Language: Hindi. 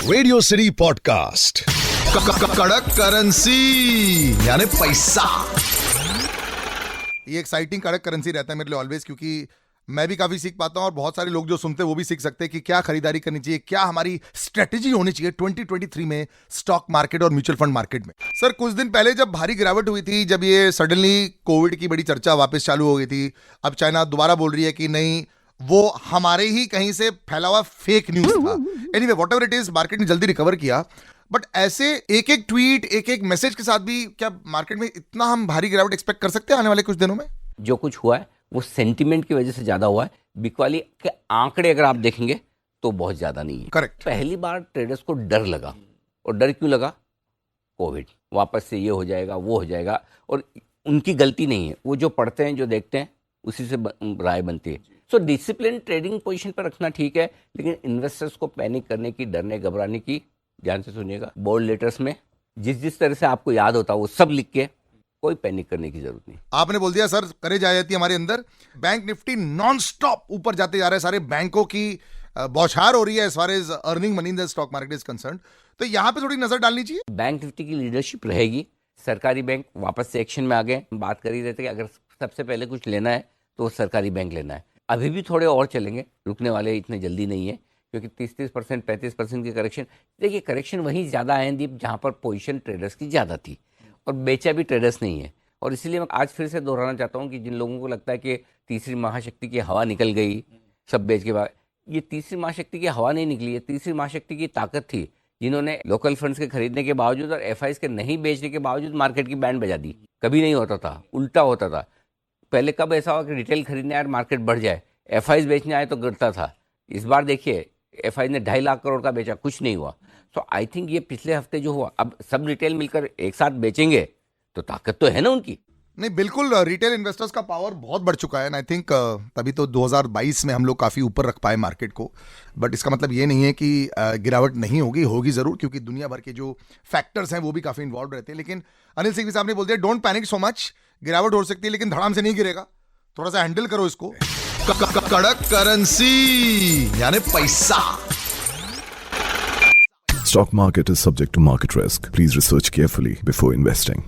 रेडियो सिटी पॉडकास्ट कड़क करेंसी यानी पैसा। ये एक्साइटिंग कड़क करेंसी रहता है मेरे लिए ऑलवेज, क्योंकि मैं भी काफी सीख पाता हूं और बहुत सारे लोग जो सुनते हैं वो भी सीख सकते हैं कि क्या खरीदारी करनी चाहिए, क्या हमारी स्ट्रेटेजी होनी चाहिए 2023 में स्टॉक मार्केट और म्यूचुअल फंड मार्केट में। सर, कुछ दिन पहले जब भारी गिरावट हुई थी, जब ये सडनली कोविड की बड़ी चर्चा वापस चालू हो गई थी, अब चाइना दोबारा बोल रही है कि नहीं वो हमारे ही कहीं से फैला हुआ फेक न्यूज था। Anyway, whatever it is, market ने जल्दी रिकवर किया। बट ऐसे एक एक ट्वीट, एक एक मैसेज के साथ भी क्या मार्केट में इतना हम भारी गिरावट एक्सपेक्ट कर सकते हैं आने वाले कुछ दिनों में? जो कुछ हुआ है वो सेंटिमेंट की वजह से ज्यादा हुआ है। बिकवाली के आंकड़े अगर आप देखेंगे तो बहुत ज्यादा नहीं है। करेक्ट। पहली बार ट्रेडर्स को डर लगा, और डर क्यों लगा? कोविड वापस से ये हो जाएगा, वो हो जाएगा, और उनकी गलती नहीं है। वो जो पढ़ते हैं, जो देखते हैं, उसी से राय बनती है। सो डिसिप्लिन ट्रेडिंग पोजीशन पर रखना ठीक है, लेकिन इन्वेस्टर्स को पैनिक करने की, डरने घबराने की, ध्यान से सुनिएगा, बोल्ड लेटर्स में जिस तरह से आपको याद होता है वो सब लिख के, कोई पैनिक करने की जरूरत नहीं। आपने बोल दिया सर, करेज आ जाती है हमारे अंदर। बैंक निफ्टी नॉन स्टॉप ऊपर जाते जा रहे हैं, सारे बैंकों की बौछार हो रही है as far as earning money in the stock market is concerned. तो यहाँ पे थोड़ी नजर डालनी चाहिए। बैंक निफ्टी की लीडरशिप रहेगी। सरकारी बैंक वापस से एक्शन में आ गए। बात कर ही रहे थे कि अगर सबसे पहले कुछ लेना है तो सरकारी बैंक लेना है। अभी भी थोड़े और चलेंगे, रुकने वाले इतने जल्दी नहीं है, क्योंकि 30% 35% की करेक्शन। देखिए, करेक्शन वहीं ज़्यादा आए दीप जहाँ पर पोजीशन ट्रेडर्स की ज़्यादा थी, और बेचा भी ट्रेडर्स नहीं है। और इसीलिए मैं आज फिर से दोहराना चाहता हूँ कि जिन लोगों को लगता है कि तीसरी महाशक्ति की हवा निकल गई सब बेच के बाद, ये तीसरी महाशक्ति की हवा नहीं निकली है। तीसरी महाशक्ति की ताकत थी, जिन्होंने लोकल फंड्स के खरीदने के बावजूद और एफआईज के नहीं बेचने के बावजूद मार्केट की बैंड बजा दी। कभी नहीं होता था, उल्टा होता था। पहले कब ऐसा हुआ कि रिटेल खरीदने आए मार्केट बढ़ जाए, एफआईज बेचने आए तो गिरता था। इस बार देखिए, एफआईज ने 2.5 लाख करोड़ का बेचा, कुछ नहीं हुआ। सो आई थिंक ये पिछले हफ्ते जो हुआ, अब सब रिटेल मिलकर एक साथ बेचेंगे तो ताकत तो है ना उनकी। नहीं, बिल्कुल, रिटेल इन्वेस्टर्स का पावर बहुत बढ़ चुका है। आई थिंक तभी तो 2022 में हम लोग काफ़ी ऊपर रख पाए मार्केट को। बट इसका मतलब ये नहीं है कि गिरावट नहीं होगी, होगी ज़रूर, क्योंकि दुनिया भर के जो फैक्टर्स हैं वो भी काफ़ी इन्वॉल्व रहते हैं। लेकिन अनिल सिंह साहब ने बोल दिया, डोंट पैनिक सो मच, गिरावट हो सकती है लेकिन धड़ाम से नहीं गिरेगा, थोड़ा सा हैंडल करो इसको। कड़क करेंसी यानी पैसा। Stock market is subject to market risk. Please research carefully before investing.